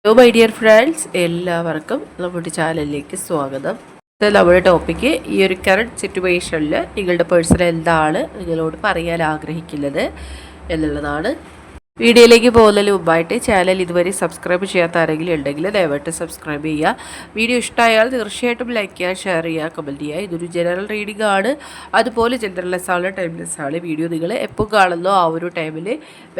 Hello my dear friends, എല്ലാവർക്കും നമ്മുടെ ചാനലിലേക്ക് സ്വാഗതം. നമ്മുടെ ടോപ്പിക്ക് ഈ ഒരു കറണ്ട് സിറ്റുവേഷനിൽ നിങ്ങളുടെ പേഴ്സൺ എന്താണ് നിങ്ങളോട് പറയാൻ ആഗ്രഹിക്കുന്നത് എന്നുള്ളതാണ്. വീഡിയോയിലേക്ക് പോകുന്നതിന് മുമ്പായിട്ട് ചാനൽ ഇതുവരെ സബ്സ്ക്രൈബ് ചെയ്യാത്ത ആരെങ്കിലും ഉണ്ടെങ്കിൽ ദയവായിട്ട് സബ്സ്ക്രൈബ് ചെയ്യുക. വീഡിയോ ഇഷ്ടമായാൽ തീർച്ചയായിട്ടും ലൈക്ക് ചെയ്യുക, ഷെയർ ചെയ്യുക, കമൻറ്റ് ചെയ്യുക. ഇതൊരു ജനറൽ റീഡിംഗ് ആണ്, അതുപോലെ ജനറൽലെസ് ആണ്, ടൈംലെസ് ആണ്. വീഡിയോ നിങ്ങൾ എപ്പോൾ കാണുന്നോ ആ ഒരു ടൈമിൽ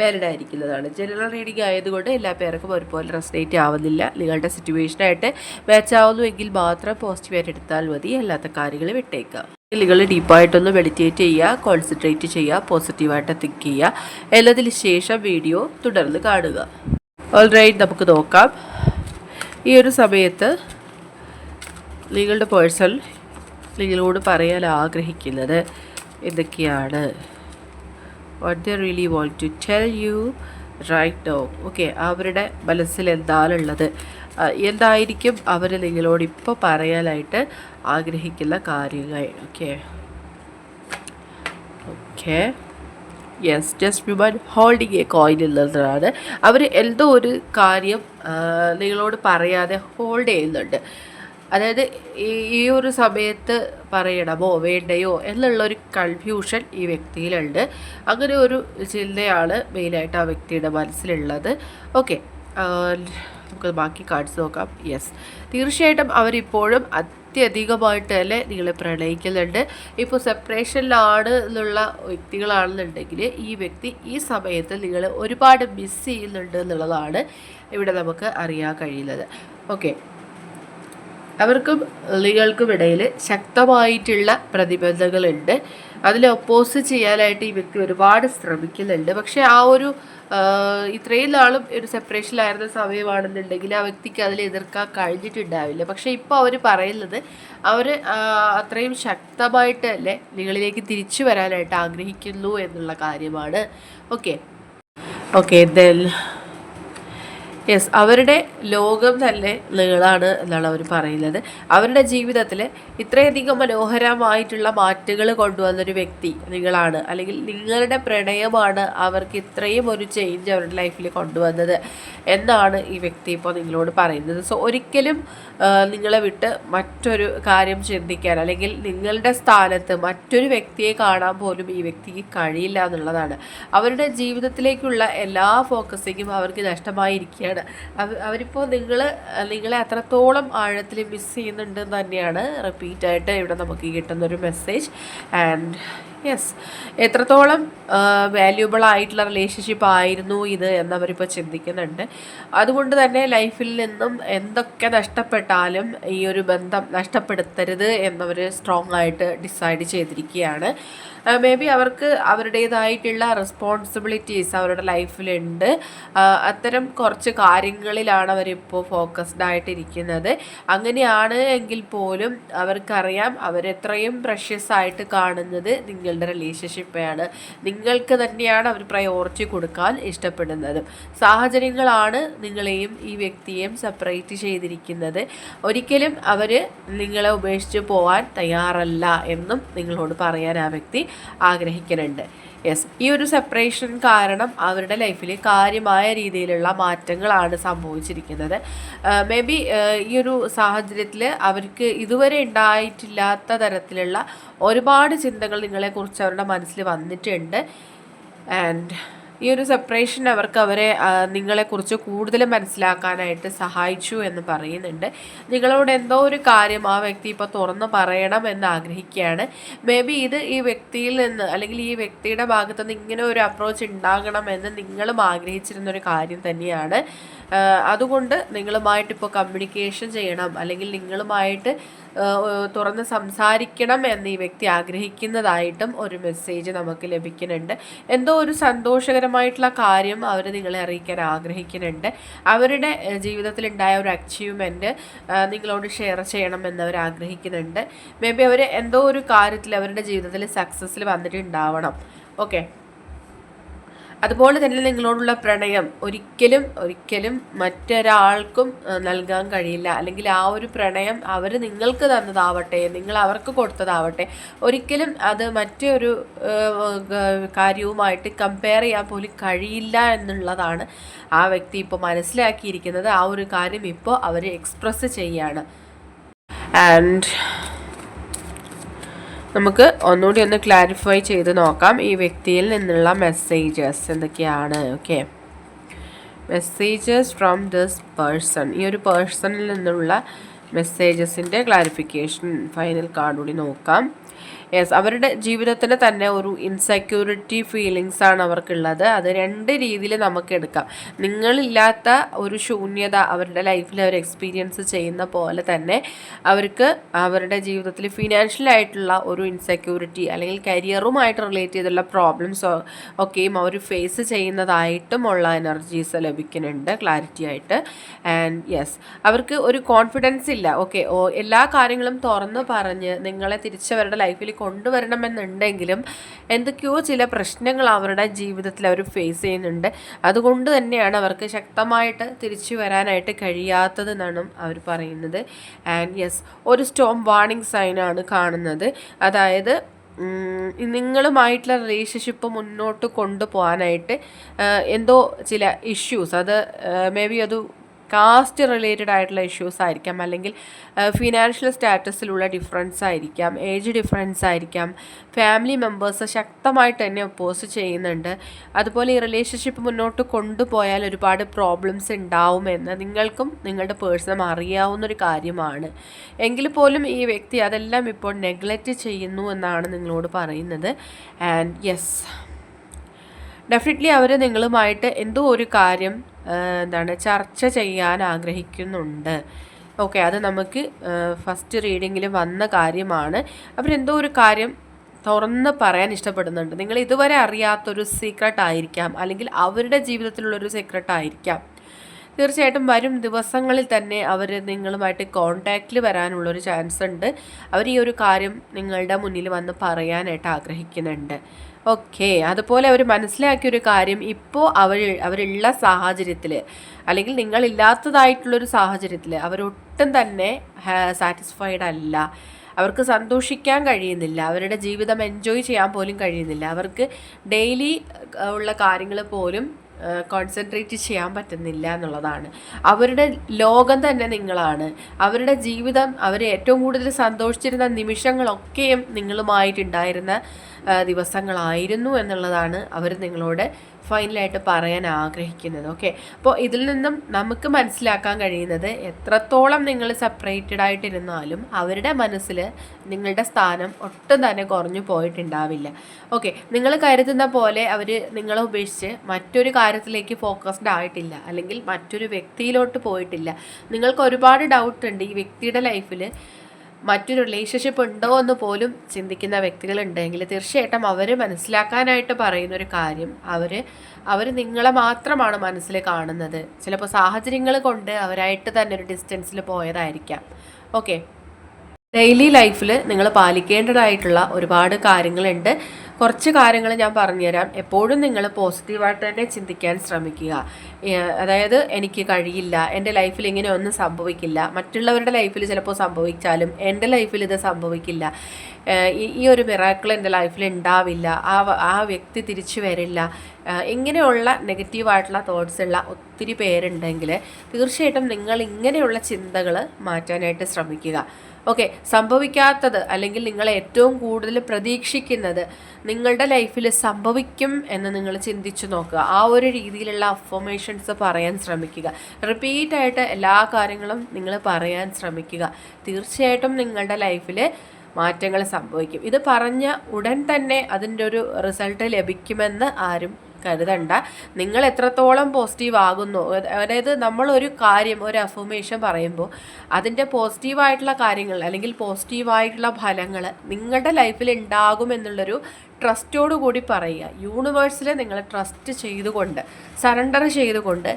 വാലിഡ് ആയിരിക്കുന്നതാണ്. ജനറൽ റീഡിംഗ് ആയതുകൊണ്ട് എല്ലാ പേർക്കും ഒരുപോലെ റെസനേറ്റ് ആവുന്നില്ല. നിങ്ങളുടെ സിറ്റുവേഷനായിട്ട് മാച്ച് ആവുന്നുവെങ്കിൽ മാത്രം പോസിറ്റീവായിട്ട് എടുത്താൽ മതി, അല്ലാത്ത കാര്യങ്ങൾ വിട്ടേക്കുക. നിങ്ങൾ ഡീപ്പായിട്ടൊന്ന് മെഡിറ്റേറ്റ് ചെയ്യുക, കോൺസെൻട്രേറ്റ് ചെയ്യുക, പോസിറ്റീവായിട്ട് തിങ്ക് ചെയ്യുക. എന്നതിന് ശേഷം വീഡിയോ തുടർന്ന് കാണുക. ഓൾറൈറ്റ്, നമുക്ക് നോക്കാം. ഈ ഒരു സമയത്ത് നിങ്ങളുടെ പേഴ്സൺ നിങ്ങളോട് പറയാൻ ആഗ്രഹിക്കുന്നത് എന്തൊക്കെയാണ്? What they really want to tell you right now. Okay, അവരുടെ മനസ്സിൽ എന്താണുള്ളത്, എന്തായിരിക്കും അവർ നിങ്ങളോട് ഇപ്പോൾ പറയാനായിട്ട് ആഗ്രഹിക്കുന്ന കാര്യങ്ങൾ? Okay okay yes, just women holding A coin എന്നുള്ളതാണ്. അവർ എന്തോ ഒരു കാര്യം നിങ്ങളോട് പറയാതെ ഹോൾഡ് ചെയ്യുന്നുണ്ട്. അതായത് ഈ ഒരു സമയത്ത് പറയണമോ വേണ്ടയോ എന്നുള്ളൊരു കൺഫ്യൂഷൻ ഈ വ്യക്തിയിലുണ്ട്. അങ്ങനെ ഒരു ചിന്തയാണ് മെയിനായിട്ട് ആ വ്യക്തിയുടെ മനസ്സിലുള്ളത്. ഓക്കെ, നമുക്ക് ബാക്കി കാർഡ്സ് നോക്കാം. യെസ്, തീർച്ചയായിട്ടും അവരിപ്പോഴും അത്യധികമായിട്ട് തന്നെ നിങ്ങളെ പ്രണയിക്കുന്നുണ്ട്. ഇപ്പോൾ സെപ്പറേഷനിലാണ് എന്നുള്ള വ്യക്തികളാണെന്നുണ്ടെങ്കിൽ ഈ വ്യക്തി ഈ സമയത്ത് നിങ്ങൾ ഒരുപാട് മിസ് ചെയ്യുന്നുണ്ട് എന്നുള്ളതാണ് ഇവിടെ നമുക്ക് അറിയാൻ കഴിയുന്നത്. ഓക്കെ, അവർക്കും നിങ്ങൾക്കും ഇടയിൽ ശക്തമായിട്ടുള്ള പ്രതിബന്ധങ്ങളുണ്ട്. അതിൽ ഒപ്പോസ് ചെയ്യാനായിട്ട് ഈ വ്യക്തി ഒരുപാട് ശ്രമിക്കുന്നുണ്ട്. പക്ഷേ ആ ഒരു ഇത്രയും നാളും ഒരു സെപ്പറേഷനിലായിരുന്ന സമയമാണെന്നുണ്ടെങ്കിൽ ആ വ്യക്തിക്ക് അതിൽ എതിർക്കാൻ കഴിഞ്ഞിട്ടുണ്ടാവില്ല. പക്ഷേ ഇപ്പോൾ അവർ പറയുന്നത് അവർ അത്രയും ശക്തമായിട്ട് അല്ലേ നിങ്ങളിലേക്ക് തിരിച്ചു വരാനായിട്ട് ആഗ്രഹിക്കുന്നു എന്നുള്ള കാര്യമാണ്. ഓക്കെ ഓക്കെ ദെൻ യെസ്, അവരുടെ ലോകം തന്നെ നിങ്ങളാണ് എന്നാണ് അവർ പറയുന്നത്. അവരുടെ ജീവിതത്തിൽ ഇത്രയധികം മനോഹരമായിട്ടുള്ള മാറ്റങ്ങൾ കൊണ്ടുവന്നൊരു വ്യക്തി നിങ്ങളാണ്, അല്ലെങ്കിൽ നിങ്ങളുടെ പ്രണയമാണ് അവർക്ക് ഇത്രയും ഒരു ചേഞ്ച് അവരുടെ ലൈഫിൽ കൊണ്ടുവന്നത് എന്നാണ് ഈ വ്യക്തി ഇപ്പോൾ നിങ്ങളോട് പറയുന്നത്. സോ ഒരിക്കലും നിങ്ങളെ വിട്ട് മറ്റൊരു കാര്യം ചിന്തിക്കാൻ, അല്ലെങ്കിൽ നിങ്ങളുടെ സ്ഥാനത്ത് മറ്റൊരു വ്യക്തിയെ കാണാൻ പോലും ഈ വ്യക്തിക്ക് കഴിയില്ല എന്നുള്ളതാണ്. അവരുടെ ജീവിതത്തിലേക്കുള്ള എല്ലാ ഫോക്കസിങ്ങും അവർക്ക് നഷ്ടമായിരിക്കുകയാണ്. അവരിപ്പോൾ നിങ്ങളെ അത്രത്തോളം ആഴത്തിൽ മിസ് ചെയ്യുന്നുണ്ടെന്ന് തന്നെയാണ് റിപ്പീറ്റായിട്ട് ഇവിടെ നമുക്ക് കിട്ടുന്നൊരു മെസ്സേജ്. ആൻഡ് യെസ്, എത്രത്തോളം വാല്യൂബിൾ ആയിട്ടുള്ള റിലേഷൻഷിപ്പ് ആയിരുന്നു ഇത് എന്നവരിപ്പോൾ ചിന്തിക്കുന്നുണ്ട്. അതുകൊണ്ട് തന്നെ ലൈഫിൽ നിന്നും എന്തൊക്കെ നഷ്ടപ്പെട്ടാലും ഈ ഒരു ബന്ധം നഷ്ടപ്പെടുത്തരുത് എന്നവർ സ്ട്രോങ് ആയിട്ട് ഡിസൈഡ് ചെയ്തിരിക്കുകയാണ്. മേ ബി അവർക്ക് അവരുടേതായിട്ടുള്ള റെസ്പോൺസിബിലിറ്റീസ് അവരുടെ ലൈഫിലുണ്ട്. അത്തരം കുറച്ച് കാര്യങ്ങളിലാണ് അവരിപ്പോൾ ഫോക്കസ്ഡ് ആയിട്ടിരിക്കുന്നത്. അങ്ങനെയാണ് എങ്കിൽ പോലും അവർക്കറിയാം അവരെത്രയും പ്രഷ്യസ് ആയിട്ട് കാണുന്നത് നിങ്ങളുടെ റിലേഷൻഷിപ്പാണ്. നിങ്ങൾക്ക് തന്നെയാണ് അവർ പ്രയോറിറ്റി കൊടുക്കാൻ ഇഷ്ടപ്പെടുന്നതും. സാഹചര്യങ്ങളാണ് നിങ്ങളെയും ഈ വ്യക്തിയെയും സെപ്പറേറ്റ് ചെയ്തിരിക്കുന്നത്. ഒരിക്കലും അവർ നിങ്ങളെ ഉപേക്ഷിച്ച് പോകാൻ തയ്യാറല്ല എന്നും നിങ്ങളോട് പറയാൻ ആ വ്യക്തി ആഗ്രഹിക്കുന്നുണ്ട്. യെസ്, ഈ ഒരു സെപ്പറേഷൻ കാരണം അവരുടെ ലൈഫിൽ കാര്യമായ രീതിയിലുള്ള മാറ്റങ്ങളാണ് സംഭവിച്ചിരിക്കുന്നത്. മേ ബി ഈ ഒരു സാഹചര്യത്തിൽ അവർക്ക് ഇതുവരെ ഉണ്ടായിട്ടില്ലാത്ത തരത്തിലുള്ള ഒരുപാട് ചിന്തകൾ നിങ്ങളെക്കുറിച്ച് അവരുടെ മനസ്സിൽ വന്നിട്ടുണ്ട്. ആൻഡ് ഈ ഒരു സെപ്പറേഷൻ അവരെ നിങ്ങളെക്കുറിച്ച് കൂടുതൽ മനസ്സിലാക്കാനായിട്ട് സഹായിച്ചു എന്ന് പറയുന്നുണ്ട്. നിങ്ങളോട് എന്തോ ഒരു കാര്യം ആ വ്യക്തി ഇപ്പോൾ തുറന്ന് പറയണം എന്ന് ആഗ്രഹിക്കുകയാണ്. മേ ബി ഇത് ഈ വ്യക്തിയിൽ നിന്ന്, അല്ലെങ്കിൽ ഈ വ്യക്തിയുടെ ഭാഗത്തു നിന്ന് ഇങ്ങനെ ഒരു അപ്രോച്ച് ഉണ്ടാകണമെന്ന് നിങ്ങളും ആഗ്രഹിച്ചിരുന്നൊരു കാര്യം തന്നെയാണ്. അതുകൊണ്ട് നിങ്ങളുമായിട്ട് ഇപ്പോൾ കമ്മ്യൂണിക്കേഷൻ ചെയ്യണം, അല്ലെങ്കിൽ നിങ്ങളുമായിട്ട് തുറന്ന് സംസാരിക്കണം എന്ന് ഈ വ്യക്തി ആഗ്രഹിക്കുന്നതായിട്ടും ഒരു മെസ്സേജ് നമുക്ക് ലഭിക്കുന്നുണ്ട്. എന്തോ ഒരു സന്തോഷകരമായിട്ടുള്ള കാര്യം അവർ നിങ്ങളെ അറിയിക്കാൻ ആഗ്രഹിക്കുന്നുണ്ട്. അവരുടെ ജീവിതത്തിലുണ്ടായ ഒരു അച്ചീവ്മെൻറ്റ് നിങ്ങളോട് ഷെയർ ചെയ്യണമെന്ന് അവർ ആഗ്രഹിക്കുന്നുണ്ട്. മേ ബി അവർ എന്തോ ഒരു കാര്യത്തിൽ അവരുടെ ജീവിതത്തിൽ സക്സസ്സിൽ വന്നിട്ടുണ്ടാവണം. ഓക്കെ, അതുപോലെ തന്നെ നിങ്ങളോടുള്ള പ്രണയം ഒരിക്കലും മറ്റൊരാൾക്കും നൽകാൻ കഴിയില്ല. അല്ലെങ്കിൽ ആ ഒരു പ്രണയം അവർ നിങ്ങൾക്ക് തന്നതാവട്ടെ, നിങ്ങൾ അവർക്ക് കൊടുത്തതാവട്ടെ, ഒരിക്കലും അത് മറ്റൊരു കാര്യവുമായിട്ട് കമ്പയർ ചെയ്യാൻ പോലും കഴിയില്ല എന്നുള്ളതാണ് ആ വ്യക്തി ഇപ്പോൾ മനസ്സിലാക്കിയിരിക്കുന്നത്. ആ ഒരു കാര്യം ഇപ്പോൾ അവർ എക്സ്പ്രസ് ചെയ്യാണ്. ആൻഡ് നമുക്ക് ഒന്നുകൂടി ഒന്ന് ക്ലാരിഫൈ ചെയ്ത് നോക്കാം ഈ വ്യക്തിയിൽ നിന്നുള്ള മെസ്സേജസ് എന്തൊക്കെയാണ്. Okay, messages from this person. ഈ ഒരു പേഴ്സണിൽ നിന്നുള്ള മെസ്സേജസിൻ്റെ ക്ലാരിഫിക്കേഷൻ ഫൈനൽ കാർഡ് കൂടി നോക്കാം. യെസ്, അവരുടെ ജീവിതത്തിന് തന്നെ ഒരു ഇൻസെക്യൂരിറ്റി ഫീലിങ്സ് ആണ് അവർക്കുള്ളത്. അത് രണ്ട് രീതിയിൽ നമുക്ക് എടുക്കാം. നിങ്ങളില്ലാത്ത ഒരു ശൂന്യത അവരുടെ ലൈഫിൽ അവർ എക്സ്പീരിയൻസ് ചെയ്യുന്ന പോലെ തന്നെ അവർക്ക് അവരുടെ ജീവിതത്തിൽ ഫിനാൻഷ്യലായിട്ടുള്ള ഒരു ഇൻസെക്യൂരിറ്റി അല്ലെങ്കിൽ കരിയറുമായിട്ട് റിലേറ്റ് ചെയ്തുള്ള പ്രോബ്ലംസ് ഒക്കെയും അവർ ഫേസ് ചെയ്യുന്നതായിട്ടുമുള്ള എനർജീസ് ലഭിക്കുന്നുണ്ട് ക്ലാരിറ്റി ആയിട്ട്. ആൻഡ് യെസ്, അവർക്ക് ഒരു കോൺഫിഡൻസ് ഇല്ല. ഓക്കെ, എല്ലാ കാര്യങ്ങളും തുറന്ന് പറഞ്ഞ് നിങ്ങളെ തിരിച്ചവരുടെ ലൈഫിൽ കൊണ്ടുവരണമെന്നുണ്ടെങ്കിലും എന്തൊക്കെയോ ചില പ്രശ്നങ്ങൾ അവരുടെ ജീവിതത്തിൽ അവർ ഫേസ് ചെയ്യുന്നുണ്ട്. അതുകൊണ്ട് തന്നെയാണ് അവർക്ക് ശക്തമായിട്ട് തിരിച്ചു വരാനായിട്ട് കഴിയാത്തതെന്നാണ് അവർ പറയുന്നത്. ആൻഡ് യെസ്, ഒരു സ്റ്റോം വാർണിംഗ് സൈനാണ് കാണുന്നത്. അതായത് നിങ്ങളുമായിട്ടുള്ള റിലേഷൻഷിപ്പ് മുന്നോട്ട് കൊണ്ടുപോകാനായിട്ട് എന്തോ ചില ഇഷ്യൂസ്, അത് മേ ബി അത് കാസ്റ്റ് റിലേറ്റഡ് ആയിട്ടുള്ള ഇഷ്യൂസ് ആയിരിക്കാം, അല്ലെങ്കിൽ ഫിനാൻഷ്യൽ സ്റ്റാറ്റസിലുള്ള ഡിഫറൻസ് ആയിരിക്കാം, ഏജ് ഡിഫറൻസ് ആയിരിക്കാം, ഫാമിലി മെമ്പേഴ്സ് ശക്തമായിട്ട് തന്നെ ഒപ്പോസ് ചെയ്യുന്നുണ്ട്. അതുപോലെ ഈ റിലേഷൻഷിപ്പ് മുന്നോട്ട് കൊണ്ടുപോയാൽ ഒരുപാട് പ്രോബ്ലംസ് ഉണ്ടാവുമെന്ന് നിങ്ങൾക്കും നിങ്ങളുടെ പേഴ്സണും അറിയാവുന്നൊരു കാര്യമാണ്. എങ്കിൽ പോലും ഈ വ്യക്തി അതെല്ലാം ഇപ്പോൾ നെഗ്ലക്റ്റ് ചെയ്യുന്നു എന്നാണ് നിങ്ങളോട് പറയുന്നത്. ആൻഡ് യെസ്, ഡെഫിനറ്റ്ലി അവർ നിങ്ങളുമായിട്ട് എന്തോ ഒരു കാര്യം ചർച്ച ചെയ്യാൻ ആഗ്രഹിക്കുന്നുണ്ട്. ഓക്കെ, അത് നമുക്ക് ഫസ്റ്റ് റീഡിങ്ങിൽ വന്ന കാര്യമാണ്. അവരെന്തോ ഒരു കാര്യം തുറന്ന് പറയാൻ ഇഷ്ടപ്പെടുന്നുണ്ട്. നിങ്ങൾ ഇതുവരെ അറിയാത്തൊരു സീക്രട്ട് ആയിരിക്കാം, അല്ലെങ്കിൽ അവരുടെ ജീവിതത്തിലുള്ളൊരു സീക്രട്ട് ആയിരിക്കാം. തീർച്ചയായിട്ടും വരും ദിവസങ്ങളിൽ തന്നെ അവർ നിങ്ങളുമായിട്ട് കോൺടാക്റ്റിൽ വരാനുള്ളൊരു ചാൻസ് ഉണ്ട്. അവർ ഈ ഒരു കാര്യം നിങ്ങളുടെ മുന്നിൽ വന്ന് പറയാനായിട്ട് ആഗ്രഹിക്കുന്നുണ്ട്. ഓക്കെ, അതുപോലെ അവർ മനസ്സിലാക്കിയൊരു കാര്യം, ഇപ്പോൾ അവരുള്ള സാഹചര്യത്തിൽ, അല്ലെങ്കിൽ നിങ്ങളില്ലാത്തതായിട്ടുള്ളൊരു സാഹചര്യത്തിൽ അവരൊട്ടും തന്നെ സാറ്റിസ്ഫൈഡ് അല്ല. അവർക്ക് സന്തോഷിക്കാൻ കഴിയുന്നില്ല, അവരുടെ ജീവിതം എൻജോയ് ചെയ്യാൻ പോലും കഴിയുന്നില്ല. അവർക്ക് ഡെയിലി ഉള്ള കാര്യങ്ങൾ പോലും കോൺസെൻട്രേറ്റ് ചെയ്യാൻ പറ്റുന്നില്ല എന്നുള്ളതാണ്. അവരുടെ ലോകം തന്നെ നിങ്ങളാണ്. അവരുടെ ജീവിതം, അവർ ഏറ്റവും കൂടുതൽ സന്തോഷിച്ചിരുന്ന നിമിഷങ്ങളൊക്കെയും നിങ്ങളുമായിട്ടുണ്ടായിരുന്ന ദിവസങ്ങളായിരുന്നു എന്നുള്ളതാണ് അവർ നിങ്ങളോട് ഫൈനലായിട്ട് പറയാൻ ആഗ്രഹിക്കുന്നത്. ഓക്കെ, അപ്പോൾ ഇതിൽ നിന്നും നമുക്ക് മനസ്സിലാക്കാൻ കഴിയുന്നത്, എത്രത്തോളം നിങ്ങൾ സെപ്പറേറ്റഡ് ആയിട്ടിരുന്നാലും അവരുടെ മനസ്സിൽ നിങ്ങളുടെ സ്ഥാനം ഒട്ടും തന്നെ കുറഞ്ഞു പോയിട്ടുണ്ടാവില്ല. ഓക്കെ, നിങ്ങൾ കരുതുന്ന പോലെ അവർ നിങ്ങളെ ഉപേക്ഷിച്ച് മറ്റൊരു കാര്യത്തിലേക്ക് ഫോക്കസ്ഡ് ആയിട്ടില്ല, അല്ലെങ്കിൽ മറ്റൊരു വ്യക്തിയിലോട്ട് പോയിട്ടില്ല. നിങ്ങൾക്ക് ഒരുപാട് ഡൗട്ട് ഉണ്ട് ഈ വ്യക്തിയുടെ ലൈഫിൽ മറ്റൊരു റിലേഷൻഷിപ്പ് ഉണ്ടോ എന്ന് പോലും ചിന്തിക്കുന്ന വ്യക്തികളുണ്ടെങ്കിൽ തീർച്ചയായിട്ടും അവർ മനസ്സിലാക്കാനായിട്ട് പറയുന്നൊരു കാര്യം, അവർ നിങ്ങളെ മാത്രമാണ് മനസ്സിൽ കാണുന്നത്. ചിലപ്പോൾ സാഹചര്യങ്ങൾ കൊണ്ട് അവരായിട്ട് തന്നെ ഒരു ഡിസ്റ്റൻസിൽ പോയതായിരിക്കാം. ഓക്കെ, ഡെയിലി ലൈഫിൽ നിങ്ങൾ പാലിക്കേണ്ടതായിട്ടുള്ള ഒരുപാട് കാര്യങ്ങളുണ്ട്. കുറച്ച് കാര്യങ്ങൾ ഞാൻ പറഞ്ഞുതരാം. എപ്പോഴും നിങ്ങൾ പോസിറ്റീവായിട്ട് തന്നെ ചിന്തിക്കാൻ ശ്രമിക്കുക. അതായത് എനിക്ക് കഴിയില്ല, എൻ്റെ ലൈഫിൽ ഇങ്ങനെ ഒന്നും സംഭവിക്കില്ല, മറ്റുള്ളവരുടെ ലൈഫിൽ ചിലപ്പോൾ സംഭവിച്ചാലും എൻ്റെ ലൈഫിൽ ഇത് സംഭവിക്കില്ല, ഈ ഒരു മിറാക്കിൾ എൻ്റെ ലൈഫിൽ ഉണ്ടാവില്ല, ആ വ്യക്തി തിരിച്ചു വരില്ല, ഇങ്ങനെയുള്ള നെഗറ്റീവായിട്ടുള്ള തോട്ട്സ് ഉള്ള ഒത്തിരി പേരുണ്ടെങ്കിൽ തീർച്ചയായിട്ടും നിങ്ങൾ ഇങ്ങനെയുള്ള ചിന്തകൾ മാറ്റാനായിട്ട് ശ്രമിക്കുക. ഓക്കെ, സംഭവിക്കാത്തത്, അല്ലെങ്കിൽ നിങ്ങൾ ഏറ്റവും കൂടുതൽ പ്രതീക്ഷിക്കുന്നത് നിങ്ങളുടെ ലൈഫിൽ സംഭവിക്കും എന്ന് നിങ്ങൾ ചിന്തിച്ചു നോക്കുക. ആ ഒരു രീതിയിലുള്ള അഫർമേഷൻസ് പറയാൻ ശ്രമിക്കുക. റിപ്പീറ്റായിട്ട് എല്ലാ കാര്യങ്ങളും നിങ്ങൾ പറയാൻ ശ്രമിക്കുക. തീർച്ചയായിട്ടും നിങ്ങളുടെ ലൈഫിൽ മാറ്റങ്ങൾ സംഭവിക്കും. ഇത് പറഞ്ഞ ഉടൻ തന്നെ അതിൻ്റെ ഒരു റിസൾട്ട് ലഭിക്കുമെന്ന് ആരും കരുതണ്ട. നിങ്ങൾ എത്രത്തോളം പോസിറ്റീവ് ആകുന്നു, അതായത് നമ്മളൊരു കാര്യം, ഒരു അഫർമേഷൻ പറയുമ്പോൾ അതിൻ്റെ പോസിറ്റീവായിട്ടുള്ള കാര്യങ്ങൾ, അല്ലെങ്കിൽ പോസിറ്റീവായിട്ടുള്ള ഫലങ്ങൾ നിങ്ങളുടെ ലൈഫിൽ ഉണ്ടാകുമെന്നുള്ളൊരു ട്രസ്റ്റോടു കൂടി പറയുക. യൂണിവേഴ്സിൽ നിങ്ങൾ ട്രസ്റ്റ് ചെയ്തുകൊണ്ട്, സറണ്ടർ ചെയ്തുകൊണ്ട്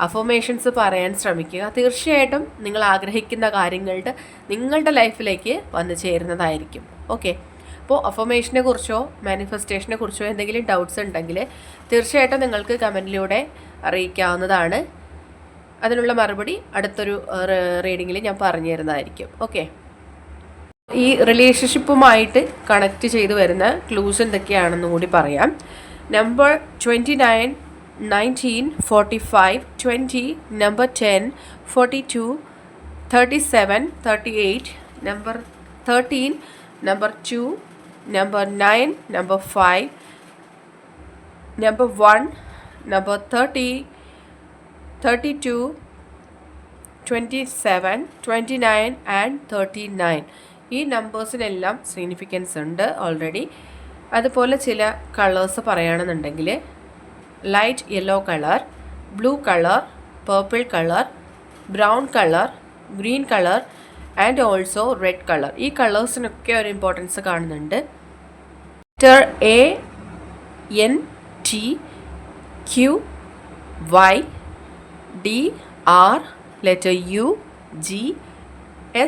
അഫർമേഷൻസ് പറയാൻ ശ്രമിക്കുക. തീർച്ചയായിട്ടും നിങ്ങൾ ആഗ്രഹിക്കുന്ന കാര്യങ്ങളുടെ നിങ്ങളുടെ ലൈഫിലേക്ക് വന്നു ചേരുന്നതായിരിക്കും. ഓക്കെ, അപ്പോൾ അഫർമേഷനെ കുറിച്ചോ മാനിഫെസ്റ്റേഷനെ കുറിച്ചോ എന്തെങ്കിലും ഡൗട്ട്സ് ഉണ്ടെങ്കിൽ തീർച്ചയായിട്ടും നിങ്ങൾക്ക് കമൻറ്റിലൂടെ അറിയിക്കാവുന്നതാണ്. അതിനുള്ള മറുപടി അടുത്തൊരു റീഡിങ്ങിൽ ഞാൻ പറഞ്ഞു തരുന്നതായിരിക്കും. ഓക്കെ, ഈ റിലേഷൻഷിപ്പുമായിട്ട് കണക്റ്റ് ചെയ്ത് വരുന്ന ക്ലൂസ് എന്തൊക്കെയാണെന്നും കൂടി പറയാം. Number 29, 19, 45, 20, number 10, 42, 37, 38, number 13, number 2, number 9, number 5, number 1, number 30, 32, 27, 29 and 39. ഈ നമ്പേഴ്സിനെല്ലാം സിഗ്നിഫിക്കൻസ് ഉണ്ട് ഓൾറെഡി. അതുപോലെ ചില കളേഴ്സ് പറയുകയാണെന്നുണ്ടെങ്കിൽ light yellow colour, blue colour, purple colour, brown colour, green colour and also red colour. ഈ കളേഴ്സിനൊക്കെ ഒരു ഇമ്പോർട്ടൻസ് കാണുന്നുണ്ട്. Letter A, N, T, Q, Y, D, R, letter U, G,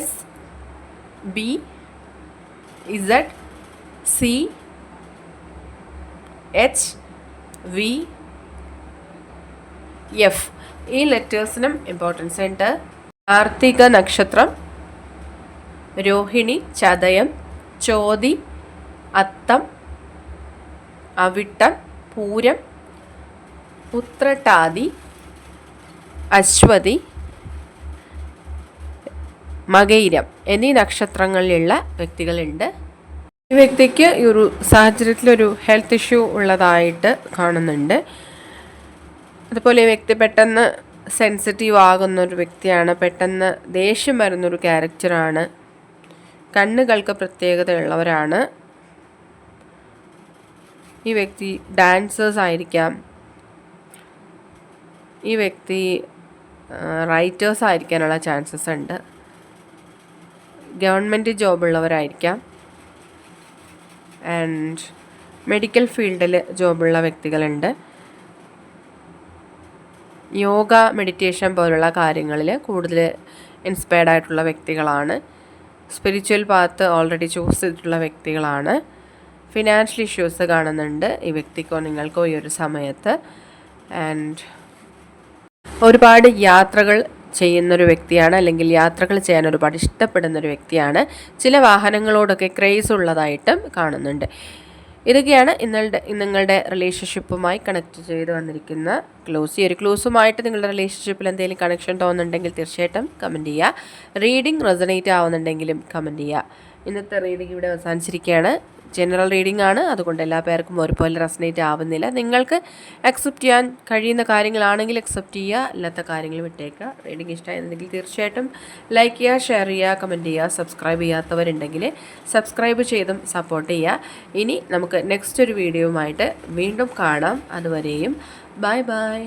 S, B, Z, C, H, V, F. ഈ ലെറ്റേഴ്സിനും importance ഉണ്ട്. കാർത്തിക നക്ഷത്രം, രോഹിണി, ചതയം, ചോതി, അത്തം, അവിട്ടം, പൂരം, ഉത്രട്ടാതി, അശ്വതി, മകയിരം എന്നീ നക്ഷത്രങ്ങളിലുള്ള വ്യക്തികളുണ്ട്. ഈ വ്യക്തിക്ക് ഈ ഒരു സാഹചര്യത്തിലൊരു ഹെൽത്ത് ഇഷ്യൂ ഉള്ളതായിട്ട് കാണുന്നുണ്ട്. അതുപോലെ ഈ വ്യക്തി പെട്ടെന്ന് സെൻസിറ്റീവ് ആകുന്നൊരു വ്യക്തിയാണ്. പെട്ടെന്ന് ദേഷ്യം വരുന്നൊരു ക്യാരക്ടറാണ്. കണ്ണുകൾക്ക് പ്രത്യേകതയുള്ളവരാണ്. ഈ വ്യക്തി ഡാൻസേഴ്സ് ആയിരിക്കാം. ഈ വ്യക്തി റൈറ്റേഴ്സ് ആയിരിക്കാനുള്ള ചാൻസസ് ഉണ്ട്. ഗവൺമെൻറ് ജോബുള്ളവരായിരിക്കാം. ആൻഡ് മെഡിക്കൽ ഫീൽഡിൽ ജോബുള്ള വ്യക്തികളുണ്ട്. യോഗ, മെഡിറ്റേഷൻ പോലുള്ള കാര്യങ്ങളിൽ കൂടുതൽ ഇൻസ്പയർഡ് ആയിട്ടുള്ള വ്യക്തികളാണ്. സ്പിരിച്വൽ പാത്ത് ഓൾറെഡി ചൂസ് ചെയ്തിട്ടുള്ള വ്യക്തികളാണ്. ഫിനാൻഷ്യൽ ഇഷ്യൂസ് കാണുന്നുണ്ട് ഈ വ്യക്തിക്കോ നിങ്ങൾക്കോ ഈ ഒരു സമയത്ത്. ആൻഡ് ഒരുപാട് യാത്രകൾ ചെയ്യുന്നൊരു വ്യക്തിയാണ്, അല്ലെങ്കിൽ യാത്രകൾ ചെയ്യാൻ ഒരുപാട് ഇഷ്ടപ്പെടുന്നൊരു വ്യക്തിയാണ്. ചില വാഹനങ്ങളോടൊക്കെ ക്രേസ് ഉള്ളതായിട്ടും കാണുന്നുണ്ട്. ഇതൊക്കെയാണ് നിങ്ങളുടെ റിലേഷൻഷിപ്പുമായി കണക്ട് ചെയ്ത് വന്നിരിക്കുന്ന ക്ലൂസ്. ഈ ഒരു ക്ലൂസുമായിട്ട് നിങ്ങളുടെ റിലേഷൻഷിപ്പിൽ എന്തെങ്കിലും കണക്ഷൻ തോന്നുന്നുണ്ടെങ്കിൽ തീർച്ചയായിട്ടും കമൻറ്റ് ചെയ്യുക. റീഡിംഗ് റെസണേറ്റ് ആവുന്നുണ്ടെങ്കിലും കമൻറ്റ് ചെയ്യുക. ഇന്നത്തെ റീഡിംഗ് ഇവിടെ അവസാനിച്ചിരിക്കുകയാണ്. ജനറൽ റീഡിംഗ് ആണ്, അതുകൊണ്ട് എല്ലാ പേർക്കും ഒരുപോലെ റെസണേറ്റ് ആവുന്നില്ല. നിങ്ങൾക്ക് അക്സെപ്റ്റ് ചെയ്യാൻ കഴിയുന്ന കാര്യങ്ങളാണെങ്കിൽ അക്സെപ്റ്റ് ചെയ്യുക, അല്ലാത്ത കാര്യങ്ങൾ വിട്ടേക്കുക. റീഡിംഗ് ഇഷ്ടമായിരുന്നെങ്കിൽ തീർച്ചയായിട്ടും ലൈക്ക് ചെയ്യുക, ഷെയർ ചെയ്യുക, കമൻറ്റ് ചെയ്യുക. സബ്സ്ക്രൈബ് ചെയ്യാത്തവരുണ്ടെങ്കിൽ സബ്സ്ക്രൈബ് ചെയ്തും സപ്പോർട്ട് ചെയ്യുക. ഇനി നമുക്ക് നെക്സ്റ്റ് ഒരു വീഡിയോയുമായിട്ട് വീണ്ടും കാണാം. അതുവരെയും ബൈ ബൈ.